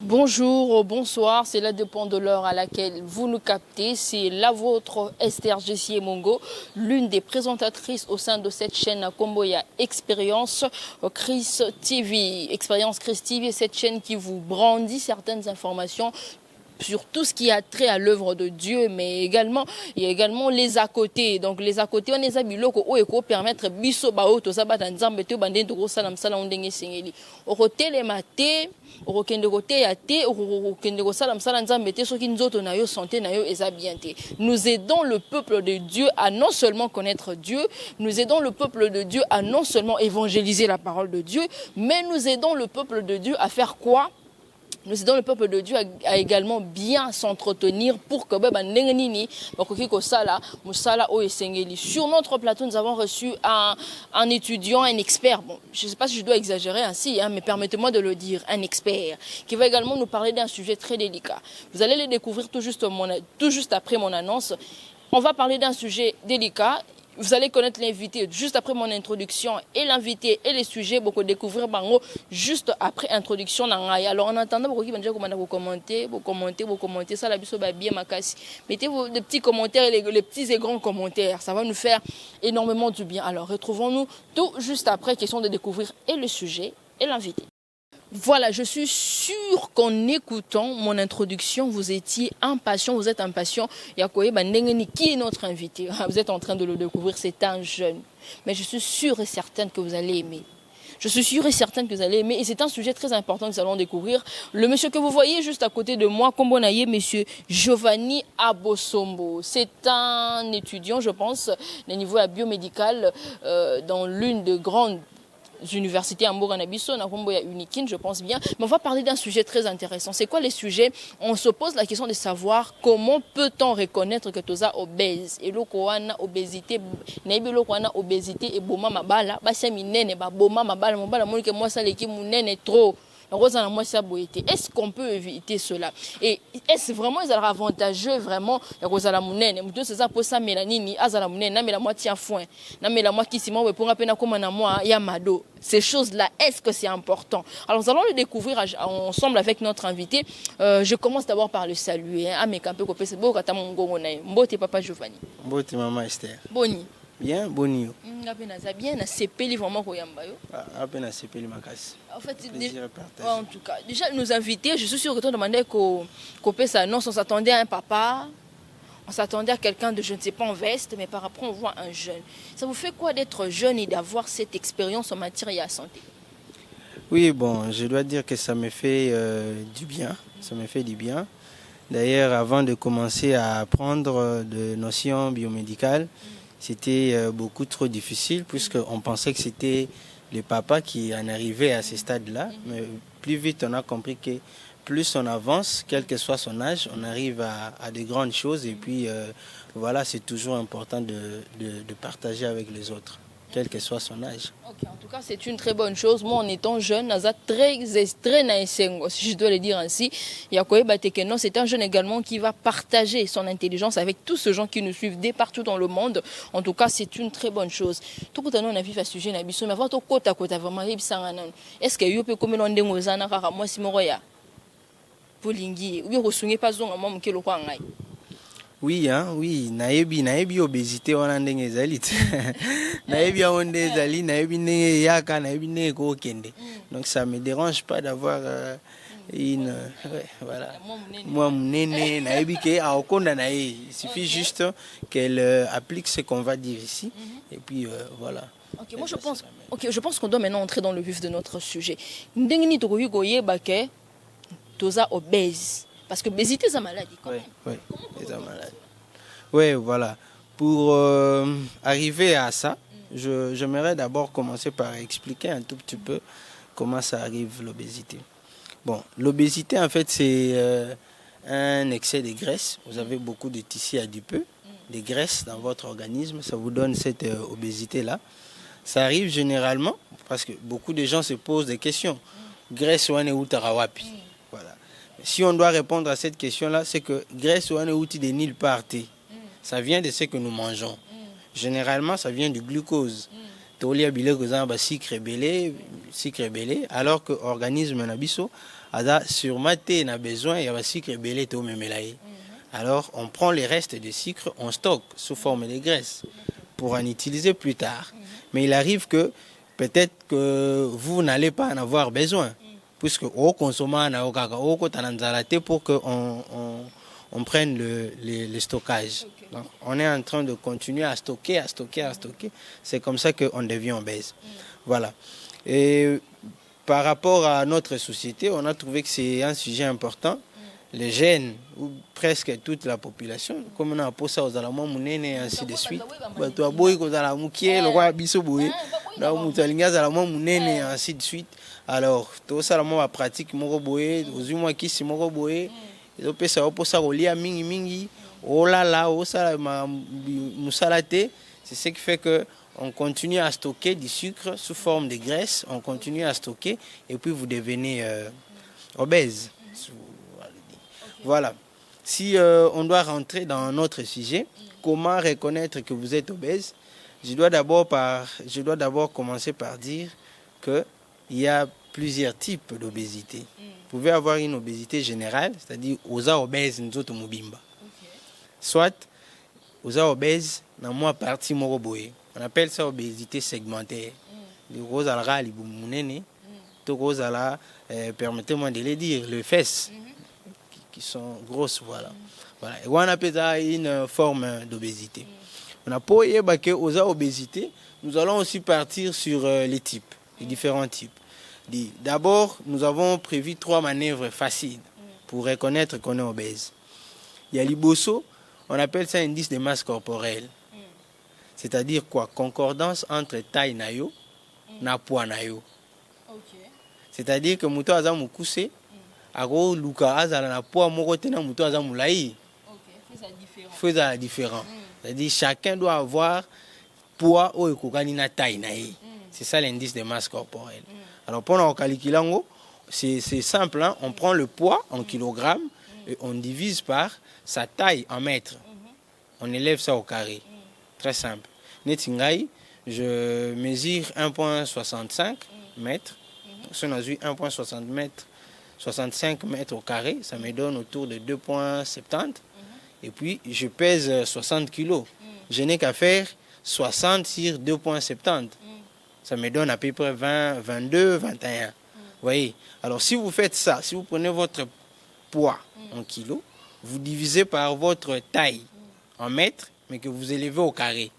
Bonjour, bonsoir, c'est là dépend de l'heure à laquelle vous nous captez. C'est la vôtre Esther Jessie Mongo, l'une des présentatrices au sein de cette chaîne à Komboya Expérience Chris TV. Expérience Chris TV, cette chaîne qui vous brandit certaines informations sur tout ce qui a trait à l'œuvre de Dieu, mais également, il y a également les à côté. Donc les à côté, on les a mis là pour permettre biso bao to sabat nzambe to bande to salam salam ndenge sengeli. Oko télématé, oko kende ko téate, oko kende ko salam salam nzambe te soki nzoto na yo santé na yo eza bien te. Nous aidons le peuple de Dieu à non seulement connaître Dieu, nous aidons le peuple de Dieu à non seulement évangéliser la parole de Dieu, mais nous aidons le peuple de Dieu à faire quoi? Nous aidons le peuple de Dieu à également bien s'entretenir pour que sur notre plateau, nous avons reçu un étudiant, un expert. Bon, je ne sais pas si je dois exagérer ainsi, mais permettez-moi de le dire, un expert qui va également nous parler d'un sujet très délicat. Vous allez le découvrir tout juste après mon annonce. On va parler d'un sujet délicat. Vous allez connaître l'invité juste après mon introduction et l'invité et les sujets, beaucoup découvrir Bango juste après introduction. Alors en attendant, vous commentez, ça la biso bien makasi. Mettez des petits commentaires, les petits et grands commentaires, ça va nous faire énormément du bien. Alors retrouvons-nous tout juste après, question de découvrir et le sujet et l'invité. Voilà, je suis sûre qu'en écoutant mon introduction, vous étiez impatient, vous êtes impatient. Yakoye Bandengeni, qui est notre invité? Vous êtes en train de le découvrir, c'est un jeune. Mais je suis sûre et certaine que vous allez aimer. Je suis sûre et certaine que vous allez aimer. Et c'est un sujet très important que nous allons découvrir. Le monsieur que vous voyez juste à côté de moi, Kombonaye, monsieur Giovanni Abosombo. C'est un étudiant, je pense, au niveau biomédical, dans l'une de grandes universités à Mboganabiso, na Komboya Unikin, je pense bien. Mais on va parler d'un sujet très intéressant. C'est quoi les sujets? On se pose la question de savoir comment peut-on reconnaître que tu es obèse. Et là, obésité, obésité et boma mabala, basa minene ba boma mabala, mabala moi que moi ça l'équipe munene trop. Est-ce qu'on peut éviter cela? Et est-ce vraiment avantageux vraiment ces choses-là, est-ce que c'est important? Alors nous allons le découvrir ensemble avec notre invité. Je commence d'abord par le saluer. Mbote papa Giovanni. Mbote maman Esther. Boni. Bien, boni. Bien, na sepeli vraiment koyamba yo. Na sepeli makasi. En fait, en tout cas, déjà nous inviter, je suis sûr que tu demandais qu'on ça annonce, on s'attendait à un papa, on s'attendait à quelqu'un de je ne sais pas en veste, mais par après on voit un jeune. Ça vous fait quoi d'être jeune et d'avoir cette expérience en matière de la santé? Oui, bon, je dois dire que ça me fait du bien. Ça me fait du bien. D'ailleurs, avant de commencer à apprendre de notions biomédicales, c'était beaucoup trop difficile puisqu'on pensait que c'était le papa qui en arrivait à ce stade-là. Mais plus vite, on a compris que plus on avance, quel que soit son âge, on arrive à de grandes choses. Et puis, voilà, c'est toujours important de partager avec les autres, quel que soit son âge. Okay, en tout cas, c'est une très bonne chose. Moi, en étant jeune, si je dois le dire ainsi, c'est un jeune également qui va partager son intelligence avec tous ces gens qui nous suivent dès partout dans le monde. En tout cas, c'est une très bonne chose. Tout le monde a vu ce sujet, mais avant tout, est-ce que vous pouvez commander moi si oui, hein, oui, naebi obésité on a ndenge ezali. Naebi onde ezali, naebi ndenge yaka, naebi ndenge ko kende. Donc ça me dérange pas d'avoir une voilà. Moi munene, naebi ke a okonda na ye. Il suffit juste qu'elle applique ce qu'on va dire ici et puis voilà. OK, moi je pense qu'on doit maintenant entrer dans le vif de notre sujet. Ndenge ni to goye bake toza obèse. Parce que l'obésité, c'est une maladie. Oui, c'est une maladie. Oui, voilà. Pour arriver à ça, j'aimerais d'abord commencer par expliquer un tout petit peu comment ça arrive, l'obésité. Bon, l'obésité, en fait, c'est un excès de graisse. Vous avez beaucoup de tissus adipeux, de graisse dans votre organisme. Ça vous donne cette obésité-là. Ça arrive généralement parce que beaucoup de gens se posent des questions. Graisse ou ou tarawapi. Voilà. Si on doit répondre à cette question-là, c'est que graisse ou un outil de nulle part. Ça vient de ce que nous mangeons. Généralement, ça vient du glucose. Sucre belé, alors que l'organisme nabiso sur ma thé, on a besoin, il y a un sucre belé to memelaye. Alors, on prend les restes de sucre, on stocke sous forme de graisse pour en utiliser plus tard. Mais il arrive que peut-être que vous n'allez pas en avoir besoin, puisque au consommant pour qu'on on prenne le stockage. Donc, on est en train de continuer à stocker. C'est comme ça qu'on devient obèse. Voilà. Et par rapport à notre société, on a trouvé que c'est un sujet important. Les jeunes, ou presque toute la population, comme on a posé ça aux alamans, et ainsi de suite. Ainsi de suite. Alors, tout ça, la pratique, aux humains qui sont boé, ils ont ça pour ça, mingi, oh là là, oh ça, moussalate. C'est ce qui fait que on continue à stocker du sucre sous forme de graisse, on continue à stocker, et puis vous devenez obèse. Voilà. Si on doit rentrer dans notre sujet, comment reconnaître que vous êtes obèse? Je dois d'abord commencer par dire qu'il y a plusieurs types d'obésité. Vous pouvez avoir une obésité générale, c'est-à-dire aux obèses, nous autres mobimba. Soit aux obèses, dans moi partie moroboé. On appelle ça obésité segmentaire. Les roses à la permettez-moi de les dire, les fesses qui sont grosses, voilà. Et on appelle ça une forme d'obésité. On a pour aux obésités, nous allons aussi partir sur les types, les différents types. D'abord, nous avons prévu 3 manœuvres faciles pour reconnaître qu'on est obèse. Il y a l'ibosso, on appelle ça indice de masse corporelle. C'est-à-dire quoi? Concordance entre taille nayo na poids nayo. C'est-à-dire que muto aza mukuse, ako luka azala na poids moko tena muto aza mulai. Faisant différent. C'est-à-dire chacun doit avoir poids ou ekokani na taille naye. C'est ça l'indice de masse corporelle. Alors pour nous calculer, c'est simple, hein? On prend le poids en kilogrammes et on divise par sa taille en mètres. On élève ça au carré. Très simple. Netingai, je mesure 1,65 mètres. Si on a eu 1,65 mètres au carré, ça me donne autour de 2,70. Et puis, je pèse 60 kilos. Je n'ai qu'à faire 60 sur 2,70. Ça me donne à peu près 20, 22, 21. Vous voyez? Alors, si vous faites ça, si vous prenez votre poids en kilos, vous divisez par votre taille en mètres, mais que vous élevez au carré.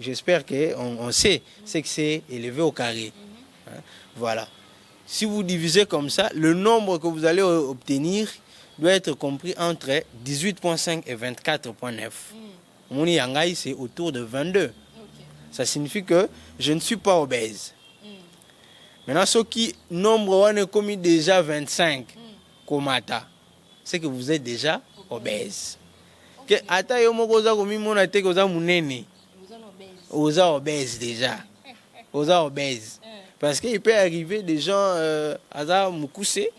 J'espère qu'on sait ce que c'est élevé au carré. Hein? Voilà. Si vous divisez comme ça, le nombre que vous allez obtenir doit être compris entre 18,5 et 24,9. Mon yangai, c'est autour de 22. Ça signifie que je ne suis pas obèse. Maintenant, ceux qui nombre est commis déjà 25, komata, c'est que vous êtes déjà obèse. Que ata yo moko za komi mona te ko za munene. Oza obèse déjà. Oza obèse. Parce qu'il peut arriver des gens aza mukuse,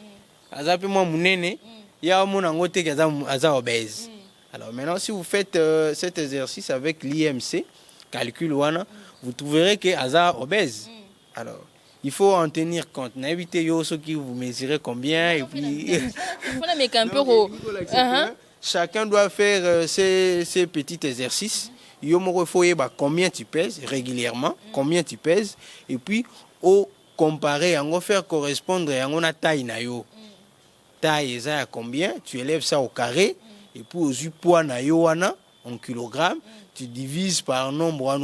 aza pe moi munene, ya mona ngote ke aza obèse. Alors maintenant, si vous faites cet exercice avec l'IMC, calcul wana, vous trouverez que aza obèse. Alors, il faut en tenir compte. N'invitez yo ceux qui vous mesurez combien et puis. Chacun doit faire ces petits exercices. Il faut combien tu pèses régulièrement, combien tu pèses, et puis au comparer, on va faire correspondre à la taille na yo. Taille ça à combien, tu élèves ça au carré, et puis au poids na yo wana en kilogrammes, tu divises par nombre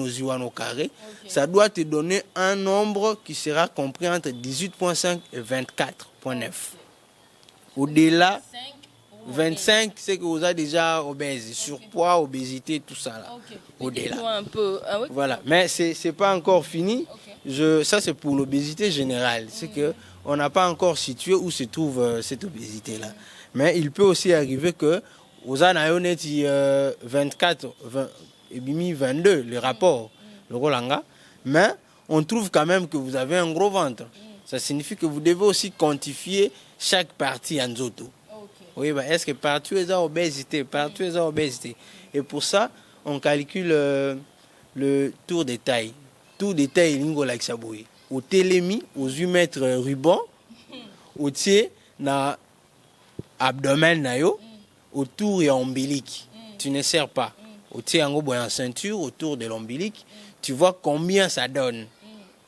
au carré. Ça doit te donner un nombre qui sera compris entre 18,5 et 24,9. Au-delà, 25, c'est que vous êtes déjà obèse, surpoids, obésité, tout ça là. Au-delà. Voilà, mais c'est pas encore fini. Ça c'est pour l'obésité générale. C'est que on n'a pas encore situé où se trouve cette obésité là. Mais il peut aussi arriver que aux années 24, 22, le rapport, le Rolanga, mais on trouve quand même que vous avez un gros ventre. Ça signifie que vous devez aussi quantifier chaque partie en zoto. Oui, bah, est-ce que partout est obésité, partout est obésité. Et pour ça, on calcule le tour de taille. Tour de taille, lingo like saboué. Au télémi, aux 8 mètres ruban, au tiers, na abdomen na yo autour ya ombilique. Tu ne serres pas. Au tiango boy en ceinture autour de l'ombilique, tu vois combien ça donne.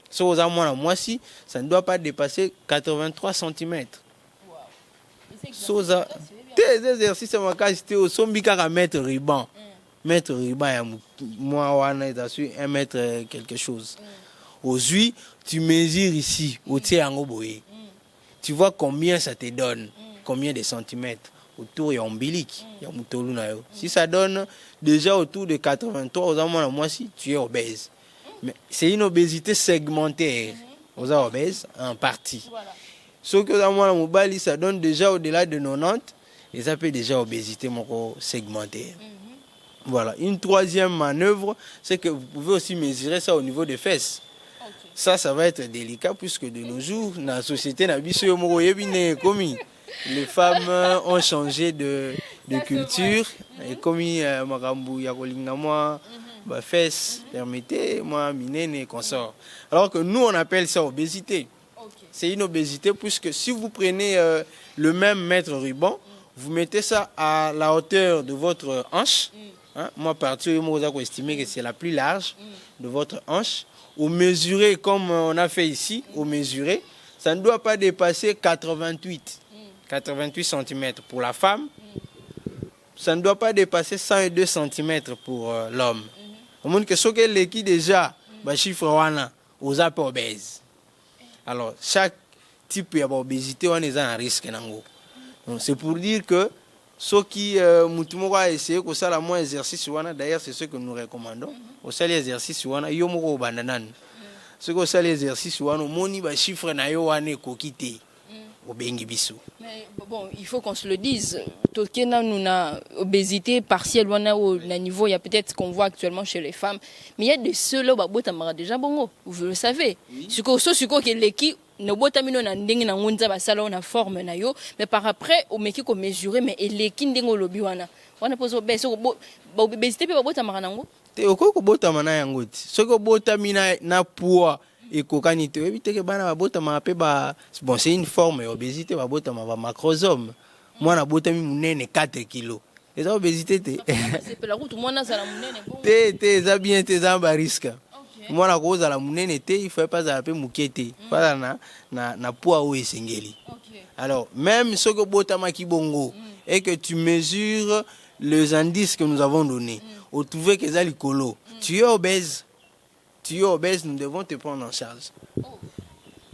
So aux amours moi si ça ne doit pas dépasser 83 cm. So ça tes exercices en cas c'était au sombika à mettre ruban. Mettre ruban moi wana est sur 1 mètre quelque chose. Aujourd'hui, tu mesures ici au tiango boy. Tu vois combien ça te donne, combien de centimètres autour de l'ombilique. Si ça donne déjà autour de 83, aux amours moi si tu es obèse. Mais c'est une obésité segmentaire. Aux obèses en partie. Ce que aux amours mobile, ça donne déjà au-delà de 90, et ça peut déjà obésité segmentaire. Voilà. Une troisième manœuvre, c'est que vous pouvez aussi mesurer ça au niveau des fesses. Ça va être délicat puisque de nos jours, dans la société, les femmes ont changé de culture. Et comme Marambu Yakolinga, moi, fesses, permettez-moi, minene et consort. Alors que nous, on appelle ça obésité. C'est une obésité puisque si vous prenez le même mètre ruban, vous mettez ça à la hauteur de votre hanche. Hein? Moi, particulièrement, vous avez estimé que c'est la plus large de votre hanche. Au mesuré, comme on a fait ici, au mesuré, ça ne doit pas dépasser 88 cm pour la femme. Ça ne doit pas dépasser 102 cm pour l'homme. Au monde que ce que l'équipe déjà, chiffre wana, aux apes obèses. Alors, chaque type d'obésité, on est en risque. C'est pour dire que ceux qui ont essayé de faire moins exercice, d'ailleurs, c'est ce que nous recommandons. Au seul exercice, il y a un bananan. Ce que c'est l'exercice, il y a chiffre na yo wane kokite. Mais bon, il faut qu'on se le dise. Nous avons obésité partielle, on a au niveau, il y a peut-être qu'on voit actuellement chez les femmes, mais il y a de ceux-là qui déjà bon, vous le savez. Ce que l'équipe no botamino na ndenge na ngonza basala na forme na yo, mais par après au meki ko mesurer mais l'équipe ndenge lobi wana pose obèse ko obésité pe botamaka nango te okoko botama na yango ti soko botamina na poids ekokani te ebite ke bana babotama pe ba bon c'est une forme obésité babotama ba macrosome mwana botami munene 4 kg les obésité te c'est pe la route mwana sala munene bon te za bien te za ba risque mwana kozala munene te il faut pas za pe mukete pas na poids o esengeli. Alors même soko botama ki bongo et que tu mesures les indices que nous avons donnés au trouver que ça likolo tu es obèse, nous devons te prendre en charge.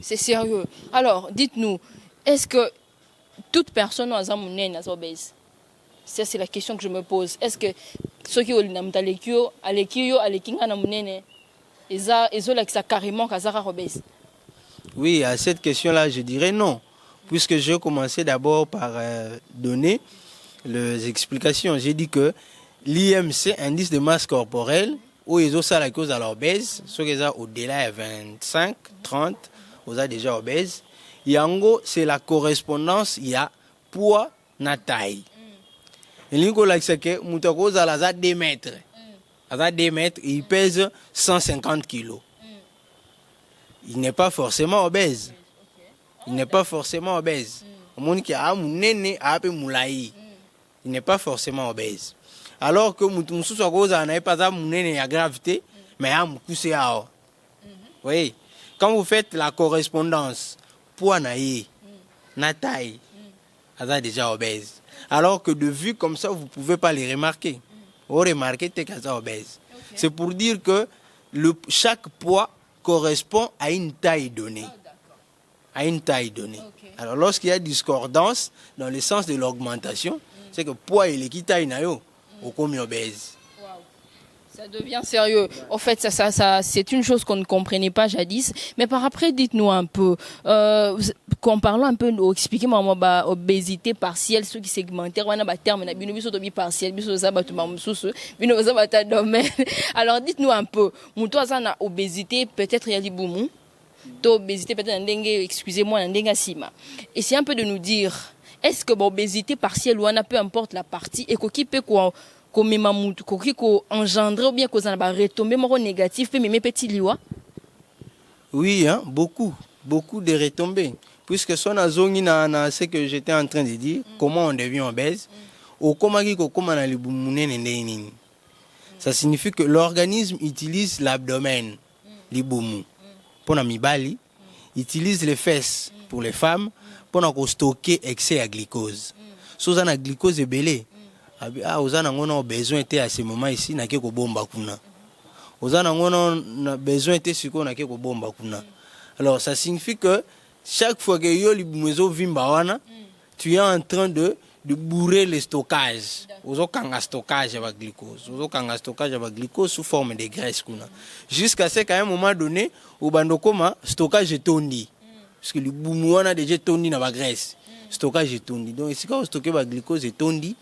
C'est sérieux. Alors, dites-nous, est-ce que toute personne a une obèse? Ça, c'est la question que je me pose. Est-ce que ceux qui ont carrément obèse? Oui, à cette question-là, je dirais non. Puisque je commençais d'abord par donner les explications. J'ai dit que l'IMC, indice de masse corporelle, où ils ont ça la cause à l'obèse, ceux qui sont au-delà de 25, 30, ils sont déjà obèses. Yango, c'est la correspondance, il y a poids na taille. Et l'unique c'est que Moutako a 2 mètres. À 2 mètres, il pèse 150 kilos. Il n'est pas forcément obèse. Il n'est pas forcément obèse. Au monde qui a un néné a un peu moulaï. Il n'est pas forcément obèse. Alors que Moutounsou soit n'a pas un néné à gravité, mais à mousser à. Oui. Quand vous faites la correspondance, poids naïe, na taille, ça déjà obèse. Alors que de vue comme ça, vous ne pouvez pas les remarquer. Vous remarquez que c'est obèse. C'est pour dire que chaque poids correspond à une taille donnée. À une taille donnée. Alors lorsqu'il y a discordance dans le sens de l'augmentation, c'est que poids et l'équipe taille nayo au combien obèse. Ça devient sérieux. En fait, ça, c'est une chose qu'on ne comprenait pas jadis. Mais par après, dites-nous un peu, quand parlons un peu, expliquez-moi, obésité partielle, ceux qui segmentaires, on a un terme, partielle, alors dites-nous un peu, on obésité, peut-être il y a du boumou, obésité, peut-être excusez-moi, et c'est un peu de nous dire, est-ce que l'obésité partielle, ou peu importe la partie, et qui peut quoi comme mamout qui engendrer ou bien cause en ba retomber négatif peut même petit liwa. Oui, hein, beaucoup de retombées Puisque son azongi na ce que j'étais en train de dire, comment on devient obèse, au komaki ko komana libumune nini. Ça signifie que l'organisme utilise l'abdomen, libumu, pour la mibali, utilise les fesses pour les femmes, pour stocker excès à glucose. Si on a glucose belé, on a besoin de à ce moment ici, na ke ko bomba kuna. On a besoin de ce qu'on a ke ko bomba kuna. Alors ça signifie que chaque fois que yo libumezo vimbawana, tu es en train de bourrer le stockage. Ozo kanga stockage avec glucose. Ozo kanga stockage avec glucose sous forme de graisse kuna. Jusqu'à ce qu'à un moment donné, au bandokoma stockage est tondi. Parce que le boumouana déjà tondi dans la graisse. Stockage est tondi. Donc ici quand on stocke la glucose est tondi,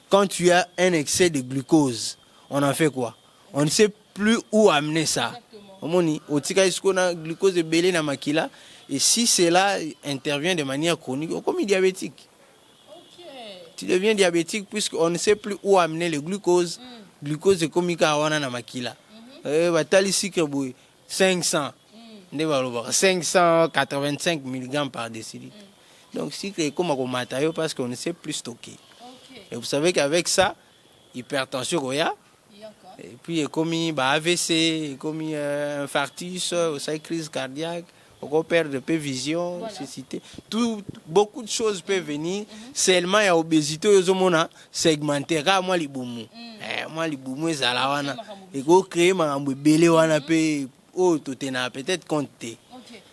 quand tu as un excès de glucose, on en fait quoi? On ne sait plus où amener ça. Au tika isko na glucose est belé na makila. Et si cela intervient de manière chronique, comme diabétique. Tu deviens diabétique puisqu'on ne sait plus où amener le glucose. Glucose est comme ikawana na makila. Batali sucre 500. 585 mg par décilitre. Donc sucre est comme un matériau parce qu'on ne sait plus stocker. Et vous savez qu'avec ça, hypertension goya. Et puis comme AVC, comme infarctus, crise cardiaque. On perd de vision, voilà. Beaucoup de choses peuvent venir. Seulement il y a obésité, segmenté. Moi, les boumous. Moi, les boumous, et go créer ma belé wana pe peut-être compter.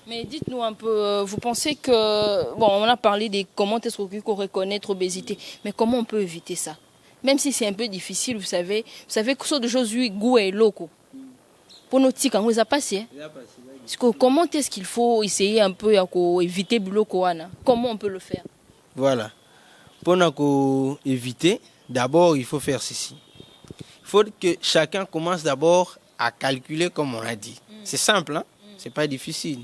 Mais dites-nous un peu, vous pensez que bon, on a parlé de comment est-ce qu'on reconnaît l'obésité, mais comment on peut éviter ça? Même si c'est un peu difficile, vous savez que ce sont des choses goût et loco. Pour nos petits, quand vous a passé. Comment est-ce qu'il faut essayer un peu d'éviter le blocoana? Comment on peut le faire? Voilà. Pour éviter, d'abord, il faut faire ceci. Il faut que chacun commence d'abord à calculer comme on a dit. C'est simple, hein? C'est pas difficile.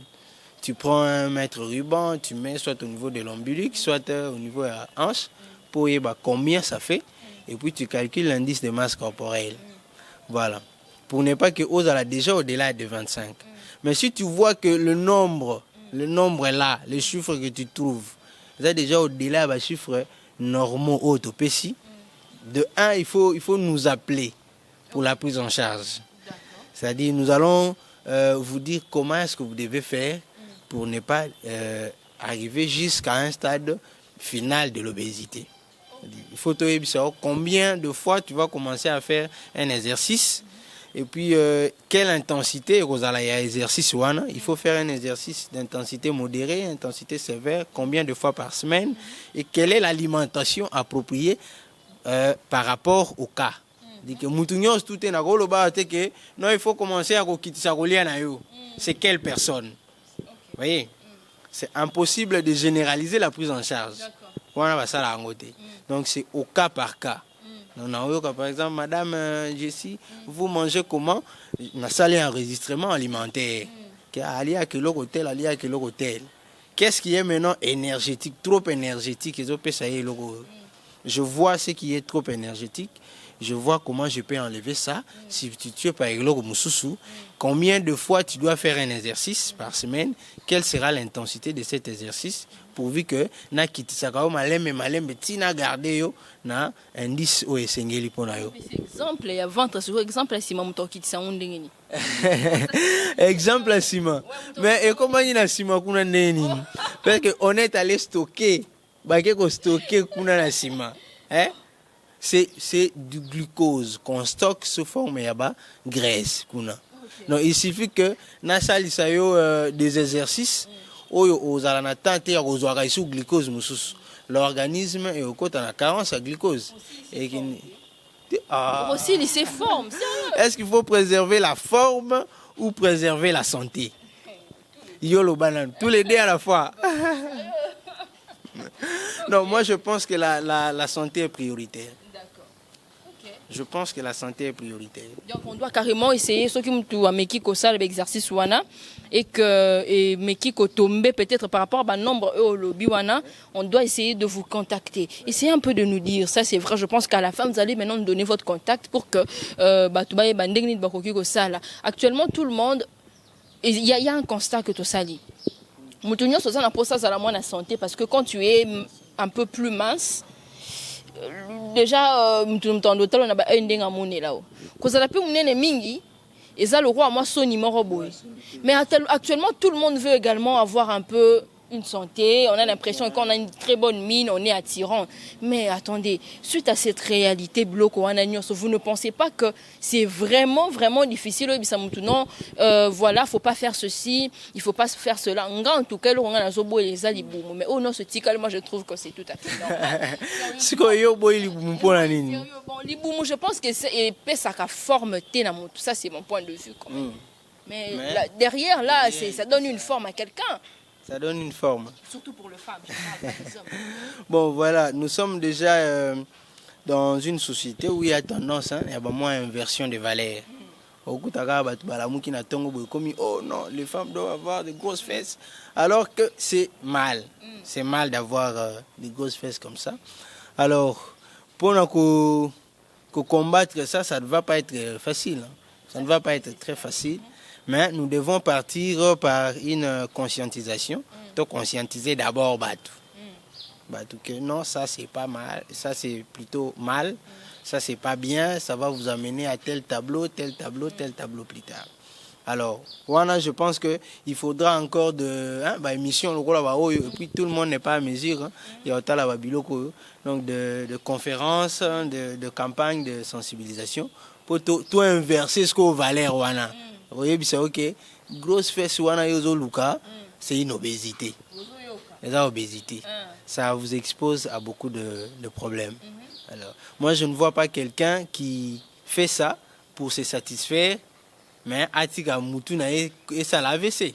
Tu prends un mètre ruban, tu mets soit au niveau de l'ombilic, soit au niveau de la hanche, pour voir combien ça fait. Et puis tu calcules l'indice de masse corporelle. Voilà. Pour ne pas que ose à déjà au-delà de 25. Mais si tu vois que le nombre est là, les chiffres que tu trouves, c'est déjà au-delà des chiffres normaux autopécie. De 1, il faut nous appeler pour la prise en charge. C'est-à-dire, nous allons vous dire comment est-ce que vous devez faire pour ne pas arriver jusqu'à un stade final de l'obésité. Il faut te savoir combien de fois tu vas commencer à faire un exercice. Et puis, quelle intensité, il faut faire un exercice d'intensité modérée, intensité sévère, combien de fois par semaine, et quelle est l'alimentation appropriée par rapport au cas. Non, il faut commencer à c'est quelle personne. Vous voyez, c'est impossible de généraliser la prise en charge. Donc, c'est au cas par cas. Par exemple, Madame Jessie, vous mangez comment? On a salé un enregistrement alimentaire. Qu'est-ce qui est maintenant énergétique, trop énergétique? Je vois ce qui est trop énergétique. Je vois comment je peux enlever ça. Si tu es par exemple Moussoussou, combien de fois tu dois faire un exercice par semaine? Quelle sera l'intensité de cet exercice? Pourvu que na kitisaka malem tina garder yo na indice o esengeli pona yo. Exemple ya ventre sur exemple sima muto kitisa ndengeni. Exemple sima. Mais et comment ina sima kuna neni? Parce que on est allé stocker, ko stocker kuna na sima. Hein? C'est du glucose qu'on stocke sous forme de graisse. Donc, il suffit que na salisa yo des exercices aux glucose. L'organisme est au côté de carence à glucose. Aussi, il se forme. Est-ce qu'il faut préserver la forme ou préserver la santé? Yolo banane, tous les deux à la fois. Non, moi je pense que la santé est prioritaire. Je pense que la santé est prioritaire. Donc on doit carrément essayer ce qui me meki ko ça l'exercice wana et que meki ko tomber peut-être par rapport à nombre au lobby wana, on doit essayer de vous contacter. Essayez un peu de nous dire ça, c'est vrai, je pense qu'à la fin vous allez maintenant nous donner votre contact pour que actuellement tout le monde il y a un constat que tout ça lit. Moutounion, c'est ça, pour ça, ça la moins la santé, parce que quand tu es un peu plus mince, déjà, moutounion, on a un ding à mon là. Quand ça a pu mener mingi, et ça, le roi, moi, son numéro boy. Mais actuellement, tout le monde veut également avoir un peu une santé, on a l'impression qu'on a une très bonne mine, on est attirant. Mais attendez, suite à cette réalité bloc, vous ne pensez pas que c'est vraiment, vraiment difficile? Non, voilà, faut pas faire ceci, il faut pas faire cela. En tout cas, on a les alibous. Mais oh non, ce tical, moi je trouve que c'est tout à fait normal. Je pense que c'est sa forme, ça c'est mon point de vue. Quand même. Mais là, derrière, là, ça donne une forme à quelqu'un. Ça donne une forme. Surtout pour les femmes. Bon, voilà, nous sommes déjà dans une société où il y a tendance, il y a moins inversion des valeurs. Oh non, les femmes doivent avoir des grosses fesses. Alors que c'est mal. C'est mal d'avoir des grosses fesses comme ça. Alors, pour combattre ça, ça ne va pas être facile. Ça ne va pas être très facile. Mais nous devons partir par une conscientisation. Donc conscientiser d'abord Batou. Batou que non, ça c'est pas mal, ça c'est plutôt mal, ça c'est pas bien, ça va vous amener à tel tableau plus tard. Alors, voilà, je pense qu'il faudra encore de émission, et puis tout le monde n'est pas à mesure. Il y a donc de conférences, de campagnes de sensibilisation pour tout inverser ce qu'on valait. Vous voyez, c'est ok. Grosse fesse, c'est une obésité. C'est une obésité. Ça vous expose à beaucoup de problèmes. Alors, moi, je ne vois pas quelqu'un qui fait ça pour se satisfaire, mais atika mutuna et ça l'AVC.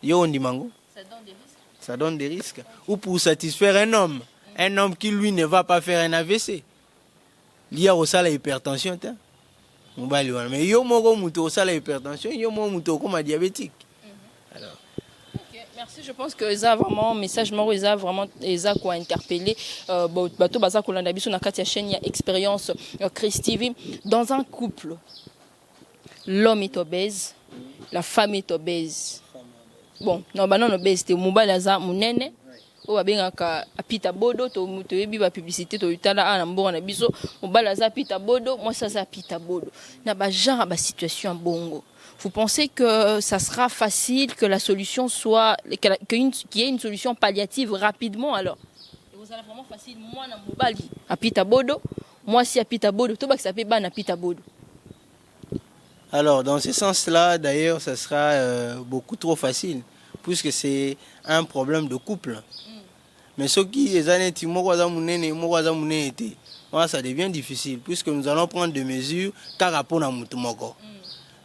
Yo on dit mango. Ça donne des risques. Ou pour satisfaire un homme qui lui ne va pas faire un AVC. Il y a aussi l'hypertension. Mais yo mogo muto ça l'hypertension, yo mogo muto comme diabétique. Alors. Okay, merci, je pense que ça vraiment message moro ça vraiment ça quoi interpeller bato baza kolanda biso na kati ya chaîne ya expérience Chris TV. Dans un couple, l'homme est obèse, la femme est obèse. Bon, non ba non obèse te mobala za munene. O babengaka apita bodo to muto yebi ba publicité to utala ana mbongo na biso mobala za apita bodo moi ça za apita bodo na ba genre ba situation bongo. Vous pensez que ça sera facile, que la solution soit qu'il y ait une solution palliative rapidement alors? Et vous allez vraiment facile moi na mobali apita bodo moi si apita bodo to ba ça peut ba na apita bodo. Alors dans ce sens-là d'ailleurs ça sera beaucoup trop facile puisque c'est un problème de couple. Mais ce qui est ça devient difficile puisque nous allons prendre des mesures car rapport à Moutoumoko.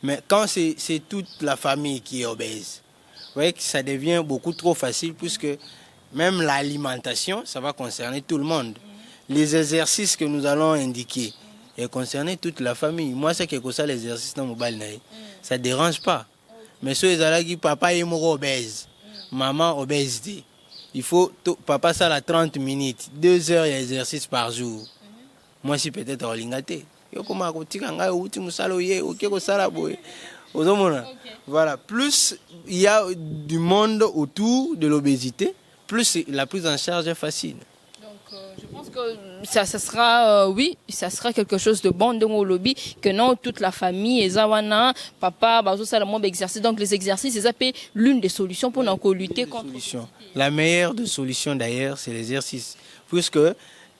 Mais quand c'est toute la famille qui est obèse, vous voyez que ça devient beaucoup trop facile puisque même l'alimentation, ça va concerner tout le monde. Les exercices que nous allons indiquer et concerner toute la famille. Moi, c'est quelque chose les exercices dans mon bal, ça ne dérange pas. Mais ceux qui papa est obèse, maman obésité. Il faut papa ça la 30 minutes, 2 heures d'exercice par jour. Moi si peut-être en lingaté. Voilà, plus il y a du monde autour de l'obésité, plus la prise en charge est facile. Donc je pense que ça sera oui, ça sera quelque chose de bon dans le lobby que non toute la famille et zawana papa bazo ça le monde exercice donc les exercices c'est l'une des solutions pour lutter contre la meilleure des solutions d'ailleurs c'est l'exercice puisque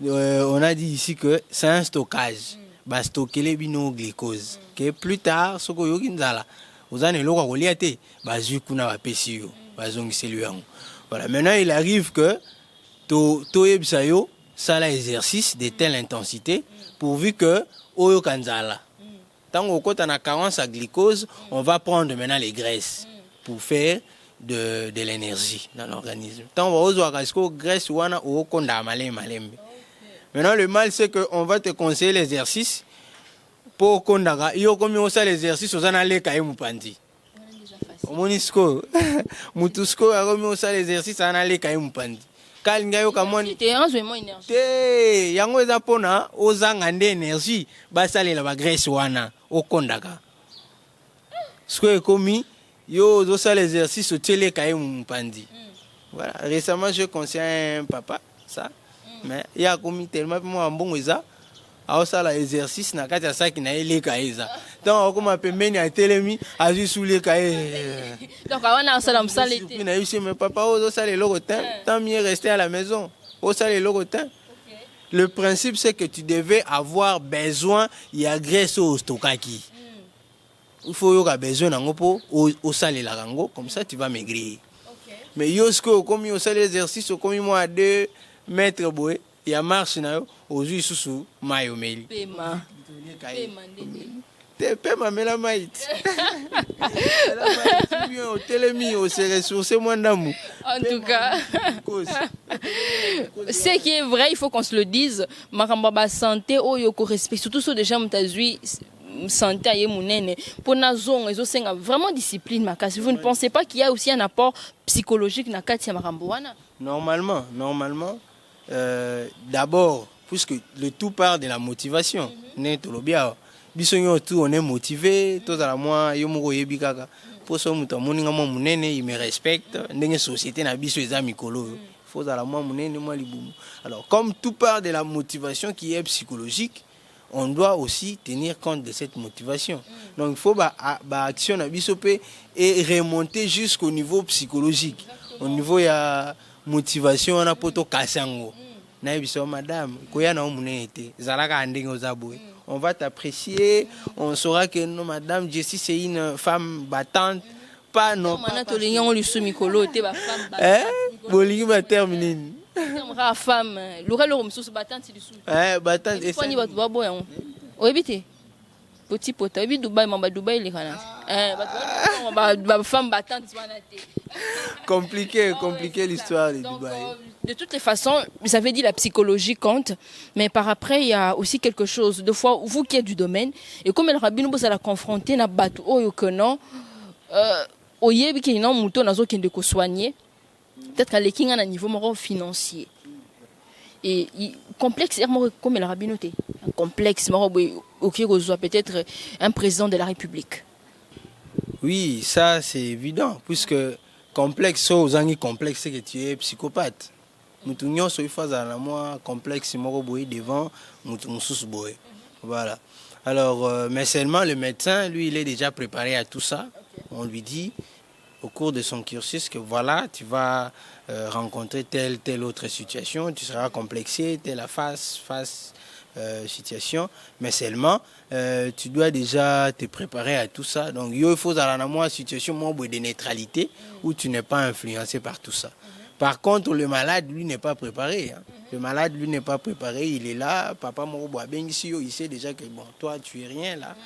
on a dit ici que c'est un stockage ba stocker les glucose que plus tard ce que yoki nzala ozane lokwa koliate bazui kuna ba pesio bazongisi lui yango. Voilà, maintenant il arrive que to yebisa yo ça l'exercice de telle intensité pourvu que oyo kanzala tant qu'on a carence à glucose on va prendre maintenant les graisses pour faire de l'énergie dans l'organisme tant on va aux graisse wana o konda malembe. Maintenant le mal c'est que on va te conseiller l'exercice pour kondaga yo comme on ça l'exercice ozana leka mupandi omonisco mutusko a comme on ça l'exercice ana leka mupandi kalinga yo kamoni te yango eza pona ozanga nde énergie basalela ba graisse wana okondaka sko ekomi yo ça l'exercice au télé kaye mpandi. Voilà, récemment je conseille un papa ça, mais il a commis tellement moi bon ça. Alors ça l'exercice na kati ça qui na ele kaye ça. Donc comme pembeni a telemi azu sous les kaye. Donc on a ça ça l'été. Na yusi mais papa o ça les logotin, tant mieux rester à la maison. O ça les logotin. Le principe c'est que tu devais avoir besoin il y a graisse au stokaki. Il faut avoir besoin d'un po au salé la rango comme ça tu vas maigrir. Mais yosko comme yo salé l'exercice comme moi 2 mètres boé, il y a marche na yo ozu susu mayo meli. Pema. Pema mela maït. Bien au télémi au se ressourcer moins d'amour. En tout cas, ce qui est vrai, il faut qu'on se le dise. Makamba santé o yoko respect surtout sur des gens mtazui santé aye munene pour nazon et osenga vraiment discipline makasi. Vous ne pensez pas qu'il y a aussi un apport psychologique na kati ya makambo wana? Normalement, d'abord puisque le tout part de la motivation. Ne tolobia biso nyoto on est motivé tous à la moi yo moko yebi kaka pour so muto moninga mo munene il me respecte ndenge société na biso eza mikolo faut à la moi munene moi libumu. Alors comme tout part de la motivation qui est psychologique, on doit aussi tenir compte de cette motivation. Donc il faut action na biso pe et remonter jusqu'au niveau psychologique. Au niveau ya motivation on a poto kasango. Na biso madame koya na munene te zalaka ndenge ozaboye. On va t'apprécier, on saura que non, madame Jessie c'est une femme battante, pas non. Bolingi ba terminer. Femme, l'oreille le battante c'est dessous. Battante et ça. Oebite. Petit pote, obi Dubaï, mamba Dubaï les kana. Femme battante compliqué l'histoire de Dubaï. De toutes les façons, vous avez dit la psychologie compte, mais par après il y a aussi quelque chose. De fois, vous qui êtes du domaine, et comme le rabbin vous allez confronter na batu oyo que non, oyebi ki non mouton nazo qui de soigner, peut-être qu'à l'éking à niveau moral financier. Et complexe comme le rabbin noté, un complexe ok peut-être un président de la République. Oui, ça c'est évident puisque complexe aux angi complexe c'est que tu es psychopathe. Moutounion soit phase à la moi complexe moro boy devant moutounous boy. Voilà. Alors mais seulement le médecin lui il est déjà préparé à tout ça. On lui dit au cours de son cursus que voilà, tu vas rencontrer telle autre situation, tu seras complexé, telle face situation, mais seulement tu dois déjà te préparer à tout ça. Donc il faut dans moi situation de neutralité où tu n'es pas influencé par tout ça. Par contre, le malade, lui, n'est pas préparé. Hein. Le malade, lui, n'est pas préparé. Il est là. Papa, il sait déjà que bon, toi, tu es rien là.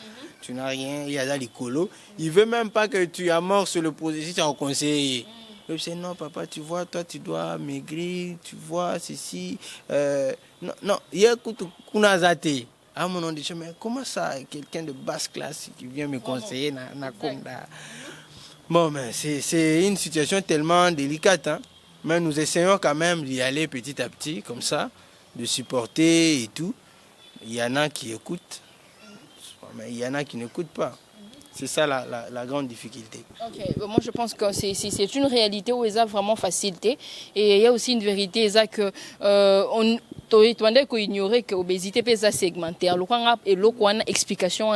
Tu n'as rien. Il y a les colos. Il ne veut même pas que tu amorces le processus en conseiller. Il dit non, papa, tu vois, toi, tu dois maigrir. Tu vois, ceci. Non, il y a Kunazate. À mon nom, je dis, mais comment ça, quelqu'un de basse classe qui vient me conseiller Bon, mais c'est une situation tellement délicate. Hein. Mais nous essayons quand même d'y aller petit à petit, comme ça, de supporter et tout. Il y en a qui écoutent, mais il y en a qui n'écoutent pas. C'est ça la grande difficulté. Okay. Moi, je pense que c'est une réalité où ils ont vraiment facilité. Et il y a aussi une vérité, c'est que tu dois ignorer que l'obésité est segmentaire. Et l'autre explication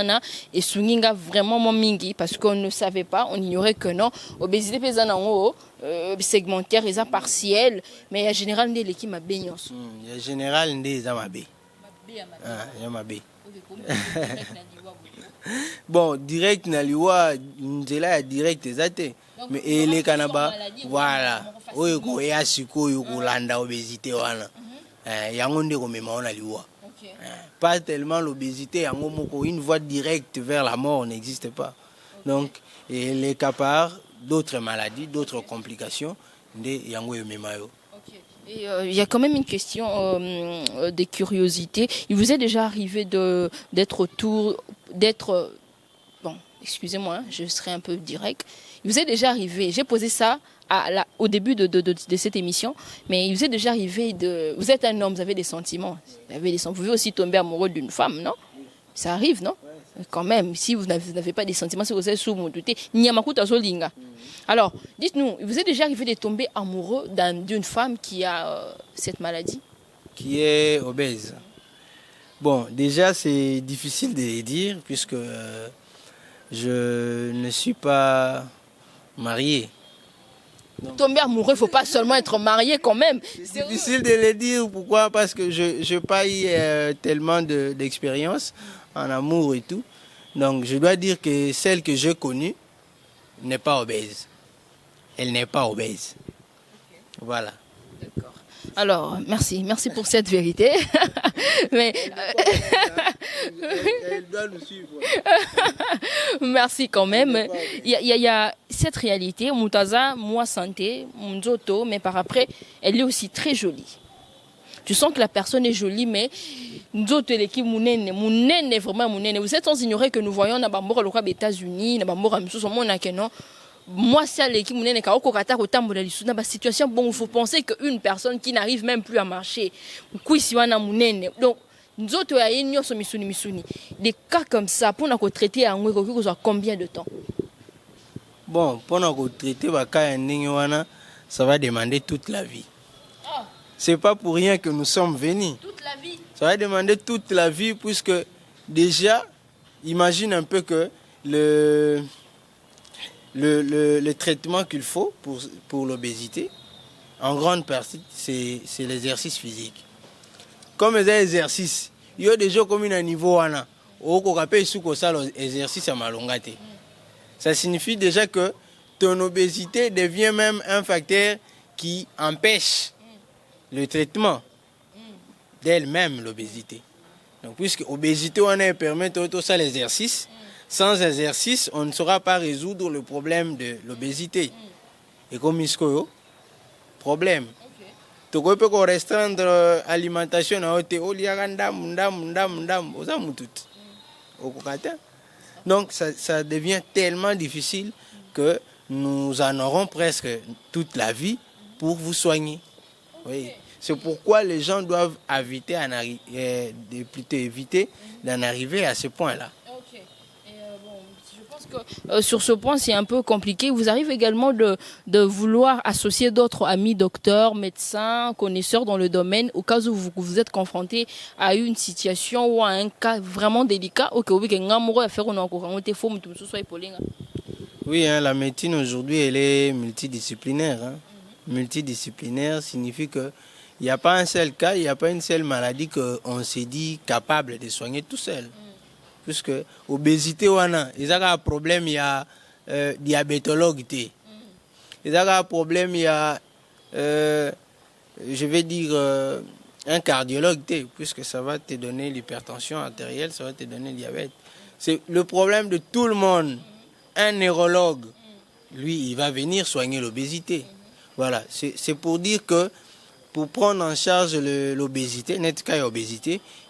et souninga vraiment mingi parce qu'on ne savait pas, on ignorait que non, l'obésité est en haut. Segmentaire, ils sont partiels, mais il y a général de l'équipe à baignance. Il y a général de Zamabé. Bon, direct na liwa nzela direct ezate mais ele kanaba voilà oyo ko ya sikoyo ko landa obésité wana yango ndeko mema ona liwa pas tellement l'obésité yango moko une voie directe vers la mort n'existe pas donc et les capables d'autres maladies d'autres complications de yango mema yo. Il y a quand même une question de curiosité. Il vous est déjà arrivé d'être bon, excusez-moi, hein, je serai un peu direct. Il vous est déjà arrivé, j'ai posé ça au début de cette émission, mais il vous est déjà arrivé vous êtes un homme, vous avez des sentiments, vous pouvez aussi tomber amoureux d'une femme, non? Ça arrive, non? Quand même, si vous n'avez pas des sentiments, si vous êtes sous mon douté, Nyamakuta Zolinga. Alors, dites-nous, vous êtes déjà arrivé de tomber amoureux d'une femme qui a cette maladie? Qui est obèse. Bon, déjà, c'est difficile de le dire puisque je ne suis pas marié. Donc, tomber amoureux, il ne faut pas seulement être marié quand même. C'est difficile de le dire. Pourquoi? Parce que je n'ai pas eu tellement d'expérience en amour et tout. Donc, je dois dire que celle que j'ai connue n'est pas obèse. Elle n'est pas obèse. Voilà. D'accord. Alors, merci pour cette vérité. Mais elle doit nous suivre. merci quand même. Il y a cette réalité, Moutaza, moi santé, Mzoto, mais par après, elle est aussi très jolie. Tu sens que la personne est jolie, mais Nzoto l'équipe Mounene, vraiment Mounene. Vous êtes sans ignorer que nous voyons dans les États-Unis, dans les moi, c'est l'équipe Mounene qui a une situation bon, il faut penser qu'une personne qui n'arrive même plus à marcher, donc nous autres, des cas comme ça, pour nous traiter à combien de temps? Bon, pour nous traiter, ça va demander toute la vie. C'est pas pour rien que nous sommes venus. Toute la vie. Ça va demander toute la vie, puisque déjà, imagine un peu que le traitement qu'il faut pour l'obésité, en grande partie, c'est l'exercice physique. Comme les exercices, il y a des gens comme un niveau wana, au kokapé sous ça l'exercice à malongate. Ça signifie déjà que ton obésité devient même un facteur qui empêche le traitement d'elle-même, l'obésité. Donc, puisque l'obésité permet tout ça l'exercice, sans exercice, on ne saura pas résoudre le problème de l'obésité. Et comme il y a problème. Tu peux restreindre l'alimentation à haute donc ça devient tellement difficile que nous en aurons presque toute la vie pour vous soigner. Oui. C'est pourquoi les gens doivent éviter d'en arriver à ce point-là. Okay. Je pense que sur ce point, c'est un peu compliqué. Vous arrivez également de vouloir associer d'autres amis, docteurs, médecins, connaisseurs dans le domaine, au cas où vous êtes confronté à une situation ou à un cas vraiment délicat. Oui, hein, la médecine aujourd'hui, elle est multidisciplinaire. Hein. Multidisciplinaire signifie que il n'y a pas un seul cas, il n'y a pas une seule maladie qu'on s'est dit capable de soigner tout seul. Puisque l'obésité, il y a un problème, il y a diabétologue. Il y a un problème, il y a, je vais dire, un cardiologue, puisque ça va te donner l'hypertension artérielle, ça va te donner le diabète. C'est le problème de tout le monde. Un neurologue, lui, il va venir soigner l'obésité. Voilà, c'est pour dire que pour prendre en charge l'obésité,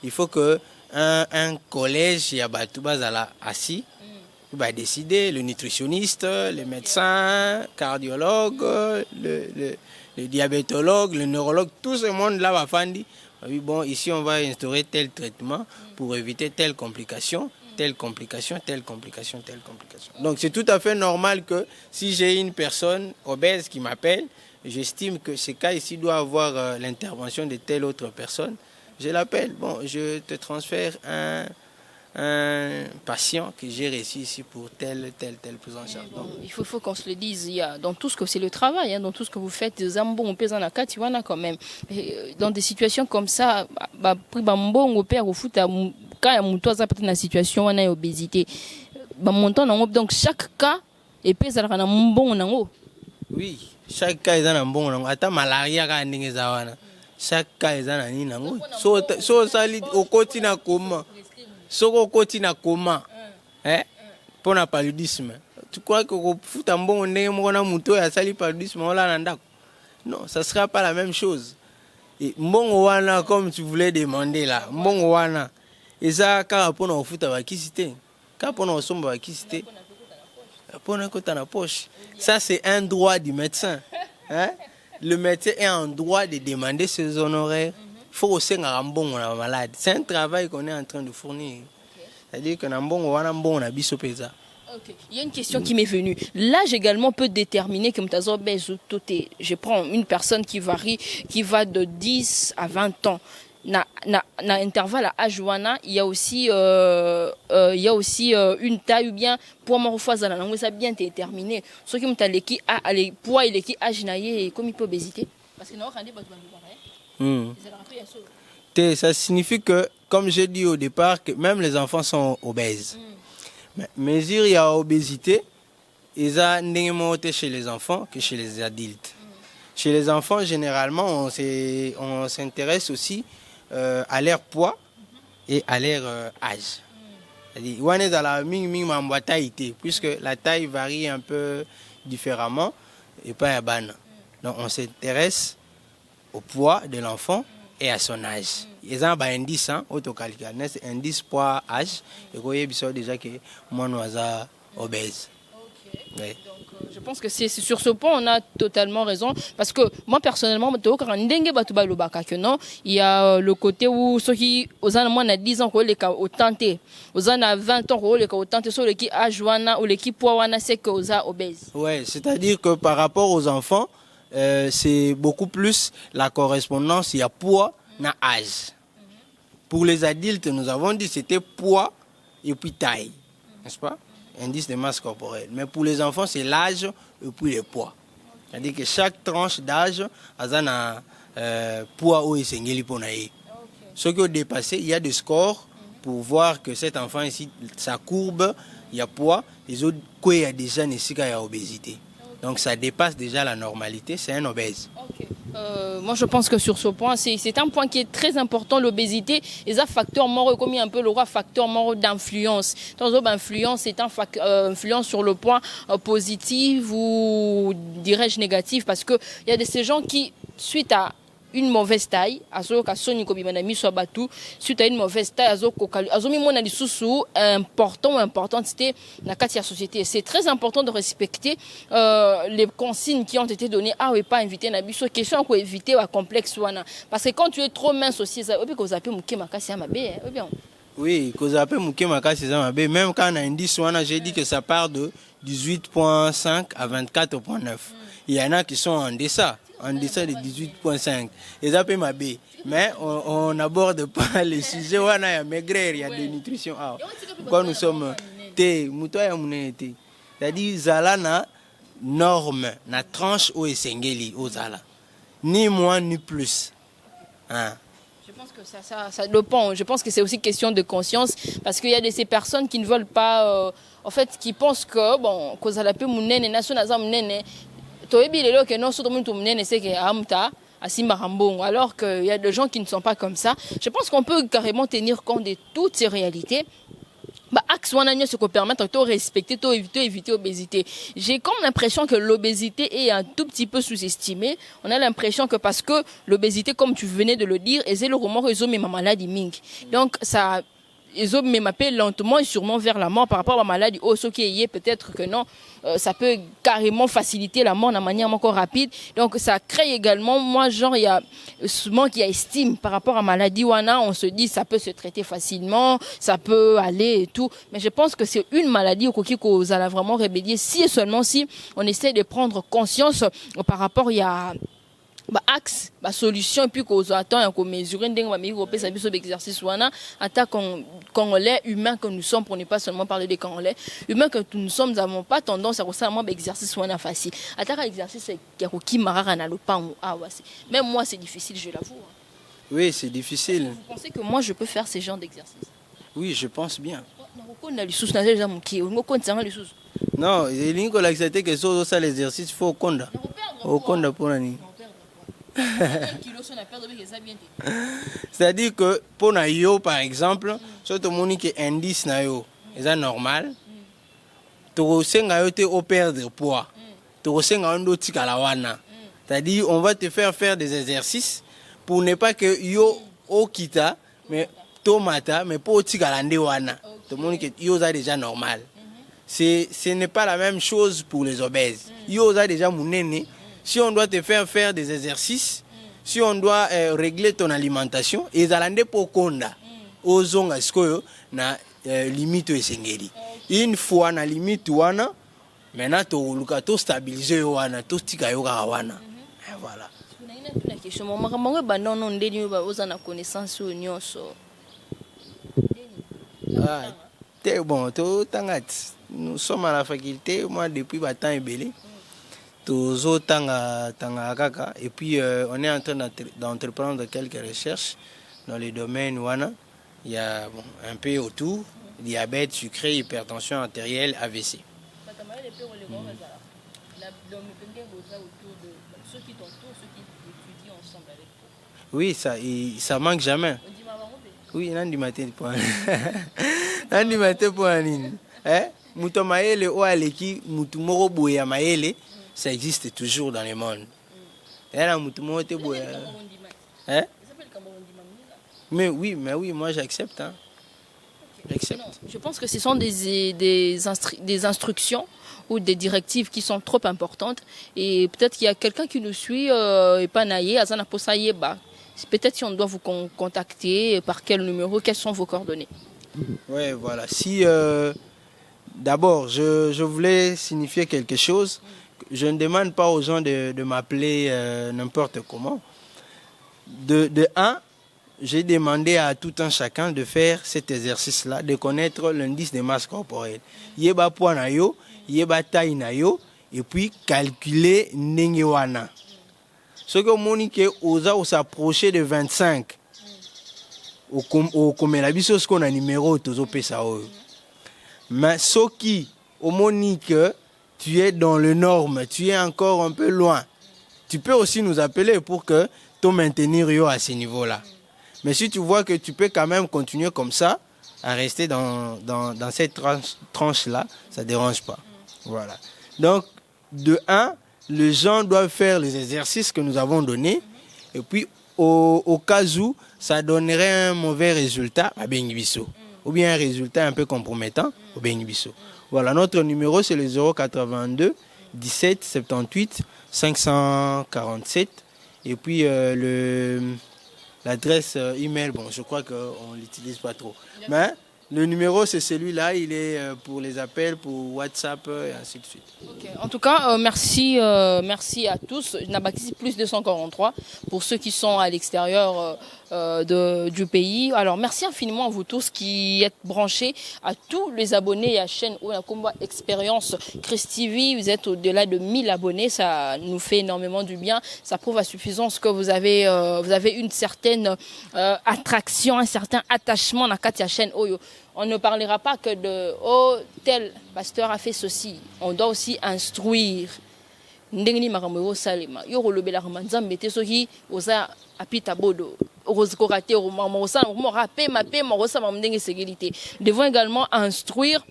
il faut que un collège, il y a assis, il va décider, le nutritionniste, le médecin, cardiologue, le diabétologue, le neurologue, tout ce monde-là va faire dire, oui, bon, ici on va instaurer tel traitement pour éviter telle complication. Telle complication. Donc c'est tout à fait normal que si j'ai une personne obèse qui m'appelle, j'estime que ce cas ici doit avoir l'intervention de telle autre personne, je l'appelle. Bon, je te transfère un patient que j'ai reçu ici pour telle prise en charge. Bon, il faut qu'on se le dise, il y a, dans tout ce que c'est le travail, hein, dans tout ce que vous faites, des ambons, quand même. Et dans des situations comme ça, quand il y a une situation où il y a obésité, donc chaque cas est pesé dans un bon. Oui, chaque cas est dans un bon. Attends, malaria, chaque cas est dans un bon. So sali au quotidien comment? Soko koti na koma pour na paludisme. Tu crois que fout un bon ndenge muto ya sali paludisme wala nanda? Non, ça sera pas la même chose. Et mbongo wana comme tu voulais demander là, mbongo wana et ça quand pour na fout ba kisité. Quand pour na somba ba kisité. Pour na kota na poche. Ça c'est un droit du médecin. Hein? Le médecin est en droit de demander ses honoraires. Il faut aussi un bon malade. C'est un travail qu'on est en train de fournir. C'est-à-dire que nambongo wana mbongo na biso peza. Ok. Il y a une question qui m'est venue. L'âge également peut déterminer que je prends une personne qui varie, qui va de 10 à 20 ans. Na intervalle à âge wana, il y a aussi une taille ou bien pour moi ça bien déterminé. Ce qui me leki a les poids et qui âge naie comme il peut obésité parce que non rendez ça signifie que comme j'ai dit au départ que même les enfants sont obèses. Mais il y a obésité et ça n'est pas chez les enfants que chez les adultes. Chez les enfants généralement on s'intéresse aussi à leur poids et à leur âge. Puisque la taille varie un peu différemment et pas à ban. Donc on s'intéresse au poids de l'enfant et à son âge. Ils ont un indice, indice poids âge, et vous voyez déjà que moi nous sommes obèses. Okay. Donc, je pense que c'est sur ce point on a totalement raison parce que moi personnellement il y a le côté où ceux qui aux ans 10 ans au tenté aux ans 20 ans au tenté sur l'équipe âge ou l'équipe poids c'est que aux obèses. Ouais, c'est-à-dire que par rapport aux enfants c'est beaucoup plus la correspondance, il y a poids na âge. Pour les adultes nous avons dit c'était poids et puis taille, n'est-ce pas? Indice de masse corporelle. Mais pour les enfants, c'est l'âge et puis le poids. C'est-à-dire que chaque tranche d'âge a un poids ou essengeli pour naïe. Ce qui est dépassé, il y a des scores pour voir que cet enfant ici, sa courbe, il y a poids, les autres, quoi, il y a déjà une obésité. Donc ça dépasse déjà la normalité, c'est un obèse. Okay. Moi je pense que sur ce point, c'est un point qui est très important, l'obésité. Et ça, facteur mort, comme il y a un peu le roi facteur mort d'influence. L'influence est influence sur le point positif ou dirais-je négatif, parce qu'il y a de ces gens qui, suite à une mauvaise taille, suite à une mauvaise taille, important, c'était la quatrième société. C'est très important de respecter les consignes qui ont été données. Ah oui, pas inviter Nabiso, question pour éviter un complexe. Parce que quand tu es trop mince aussi, ça peut causer un peu oui, cause un peu même quand on a un indice, j'ai dit que ça part de 18,5 à 24,9. Il y en a qui sont en deçà de 18,5. Et ça peut m'aber. Mais on n'aborde pas les sujets où il y a maigrir, il y a de nutrition. Quand nous sommes c'est-à-dire zala norme, na tranche au esengeli au zala. Ni moins ni plus. Hein? Je pense que ça dépend. Je pense que c'est aussi question de conscience parce qu'il y a de ces personnes qui ne veulent pas, en fait, qui pensent que bon, cause à la paix mounene, national mounene, alors qu'il y a des gens qui ne sont pas comme ça. Je pense qu'on peut carrément tenir compte de toutes ces réalités. Axe se permettre de respecter, de éviter l'obésité. J'ai comme l'impression que l'obésité est un tout petit peu sous-estimée. On a l'impression que parce que l'obésité, comme tu venais de le dire, c'est le remords ma maladie ming. Donc ça ils ont m'appellent lentement et sûrement vers la mort par rapport à la maladie. Oh, ce qui est peut-être que non, ça peut carrément faciliter la mort de manière encore rapide. Donc ça crée également, moi genre il y a souvent qui estime par rapport à la maladie wana, on se dit ça peut se traiter facilement, ça peut aller et tout. Mais je pense que c'est une maladie au qui vous allez vraiment rébellier si et seulement si on essaie de prendre conscience par rapport il y a axe solution et puis qu'on attend et qu'on mesure exercice en tant qu'Congolais humain que nous sommes, pour ne pas seulement parler des Congolais humains que nous sommes, nous n'avons pas tendance à ressembler à exercice facile. En tant qu'exercice qui marara na le pan même moi c'est difficile, je l'avoue. Oui, c'est difficile. Vous pensez que moi je peux faire ce genre d'exercice? Oui, je pense bien. Non, il y a accepté que ça l'exercice il faut au compte pour l'année. C'est-à-dire que pour yo par exemple, si tout le monde qui est indice na yo, c'est normal. Tu au perdre poids. C'est-à-dire on va te faire des exercices pour ne pas que yo au kita mais tomata mais pour tikalande wana. Tout le monde qui yo a déjà normal. Ce n'est pas la même chose pour les obèses. Yo a déjà mounene. Si on doit te faire des exercices, si on doit régler ton alimentation, ils allent pour konda. Ozonga skoyo na limite esengeli. Une fois na limite wana, maintenant toluka to stabiliser wana, to tika yo ka wana. Voilà. La question makambo ba non ndeni ba ozana connaissance nyonso. Ah, bon, to tangat. Nous sommes à la faculté, moi depuis temps ebele. Tozo tanga kaka et puis on est en train d'entreprendre quelques recherches dans les domaines wana. Il y a bon, un peu autour, diabète, sucré, hypertension artérielle, AVC. Oui, ça manque jamais. Oui, nandi matin point. Nandi matin point nini. Muto maele o aleki mutu moko boya maele, ça existe toujours dans le monde. Era mutu moko te boya. Mais oui, moi j'accepte. Hein. J'accepte. Je pense que ce sont des instructions ou des directives qui sont trop importantes. Et peut-être qu'il y a quelqu'un qui nous suit et pas naïe, azana posaye ba. Peut-être si on doit vous contacter, par quel numéro, quelles sont vos coordonnées? Oui, voilà. Si d'abord je voulais signifier quelque chose, je ne demande pas aux gens de m'appeler n'importe comment. De un, j'ai demandé à tout un chacun de faire cet exercice-là, de connaître l'indice de masse corporelle. Yeba poids na yo, yeba taille na yo, et puis calculer ndenge wana. Ce que Monique osa s'approcher de 25, au comme la biso ce qu'on a numéro tozo pesa oyo. Mais ce qui au Monique tu es dans le norme, tu es encore un peu loin. Tu peux aussi nous appeler pour que te maintenir yo à ce niveau-là. Mais si tu vois que tu peux quand même continuer comme ça, à rester dans cette tranche-là, ça ne dérange pas. Voilà. Donc, de un, les gens doivent faire les exercices que nous avons donnés. Et puis, au cas où ça donnerait un mauvais résultat, à Bengibiso. Ou bien un résultat un peu compromettant, au Bengibiso. Voilà, notre numéro, c'est le 082 17 78 547. Et puis, l'adresse email, bon, je crois qu'on ne l'utilise pas trop. Mais le numéro, c'est celui-là. Il est pour les appels, pour WhatsApp et ainsi de suite. Okay. En tout cas, merci à tous. Nabakisi plus 243 pour ceux qui sont à l'extérieur du pays. Alors, merci infiniment à vous tous qui êtes branchés, à tous les abonnés à la chaîne Onakomba Expérience Chris TV. Vous êtes au-delà de 1000 abonnés. Ça nous fait énormément du bien. Ça prouve à suffisance que vous avez une certaine attraction, un certain attachement à la chaîne Oyo. On ne parlera pas que de « Oh, tel pasteur a fait ceci ». On doit aussi instruire. Ndengni makambo salema. Yo kolobela nzambe te soki oza apita bodo. Orozikorate romamo sa mo rapé mapé mo rosa mamndenge sécurité. Devons également instruire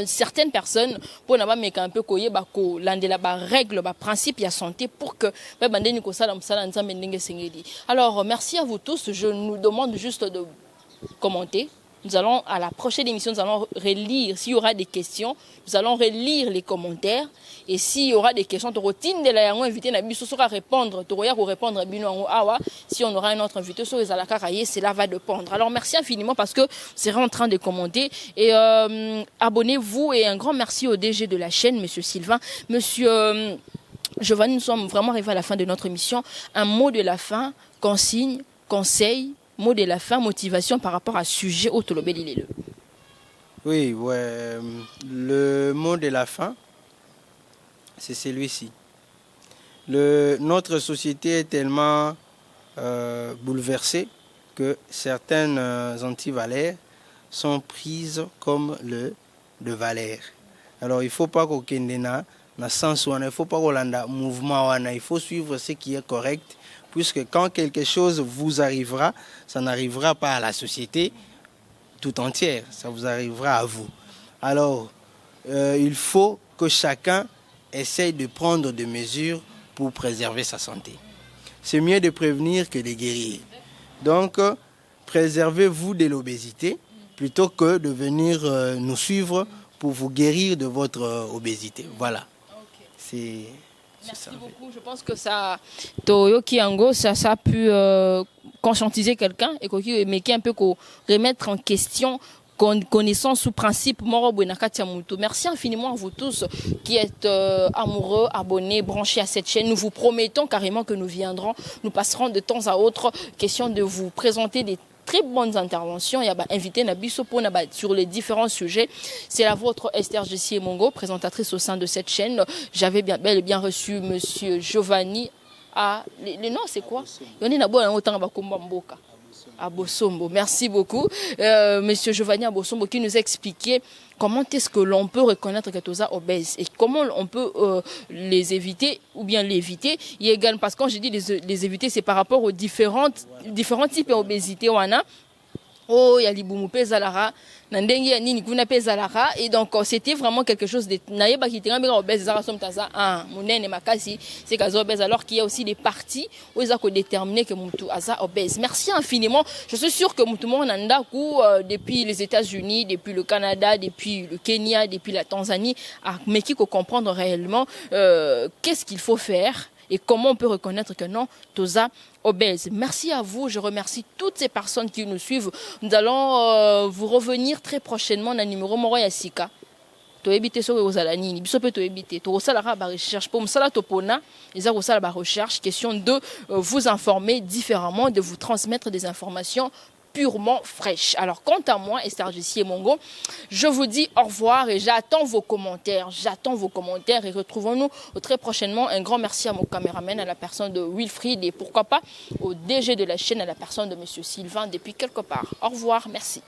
certaines personnes pour n'avoir mais un peu koye bako landela ba règle ba principe ya santé pour que ba bandeni ko sala msala nzambe ndenge sengeli. Alors merci à vous tous, je nous demande juste de commenter. Nous allons, à la prochaine émission, nous allons relire, s'il y aura des questions, nous allons relire les commentaires. Et s'il y aura des questions, invité à répondre, si on aura un autre invité, cela va dépendre. Alors merci infiniment parce que vous serez en train de commenter. Et abonnez-vous et un grand merci au DG de la chaîne, Monsieur Sylvain. Monsieur Giovanni, nous sommes vraiment arrivés à la fin de notre émission. Un mot de la fin, consigne, conseil, mot de la fin, motivation par rapport à ce sujet au Tolobelilele. Oui, ouais, le mot de la fin, c'est celui-ci. Notre société est tellement bouleversée que certaines antivalères sont prises comme de valeurs. Alors il ne faut pas qu'on ait na sens, il ne faut pas qu'on ait un mouvement, il faut suivre ce qui est correct. Puisque quand quelque chose vous arrivera, ça n'arrivera pas à la société tout entière, ça vous arrivera à vous. Alors, il faut que chacun essaye de prendre des mesures pour préserver sa santé. C'est mieux de prévenir que de guérir. Donc, préservez-vous de l'obésité plutôt que de venir nous suivre pour vous guérir de votre obésité. Voilà. C'est... Merci beaucoup. Je pense que ça, ça a pu conscientiser quelqu'un et mais qui un peu remettre en question connaissance sous principe merci infiniment à vous tous qui êtes amoureux, abonnés, branchés à cette chaîne. Nous vous promettons carrément que nous viendrons, nous passerons de temps à autre, question de vous présenter des très bonnes interventions. Il y a invité Nabiso sur les différents sujets. C'est la vôtre Esther Jessie Mongo, présentatrice au sein de cette chaîne. J'avais bel et bien reçu Monsieur Giovanni. Les noms c'est quoi? Abosombo. Merci beaucoup, Monsieur Giovanni Abosombo, qui nous a expliqué comment est-ce que l'on peut reconnaître que tu es obèse et comment on peut les éviter ou bien l'éviter. Il y a également, parce que quand je dis les éviter, c'est par rapport aux différents types d'obésité. Oh, il y a l'ibumupe zalara, nandengi ya nini kuna pe zalara, et donc c'était vraiment quelque chose de naïba qui était un obèse zara somtaza ah munene makasi c'est kazo obèse, alors qu'il y a aussi des parties où ils ont déterminé que mutu aza obèse. Merci infiniment. Je suis sûr que mutu mo nanda ku depuis les États-Unis, depuis le Canada, depuis le Kenya, depuis la Tanzanie, mais qui peut comprendre réellement qu'est-ce qu'il faut faire et comment on peut reconnaître que non, Toza obèse. Merci à vous, je remercie toutes ces personnes qui nous suivent. Nous allons vous revenir très prochainement dans le numéro Moro Yassika. To éviter so ozala nini biso pe to éviter to osala ba recherche pour msala topona eza osala ba recherche, question de vous informer différemment, de vous transmettre des informations purement fraîche. Alors, quant à moi, Esther Jessie Mongo, je vous dis au revoir et j'attends vos commentaires. J'attends vos commentaires et retrouvons-nous très prochainement. Un grand merci à mon caméraman, à la personne de Wilfried et pourquoi pas au DG de la chaîne, à la personne de Monsieur Sylvain depuis quelque part. Au revoir, merci.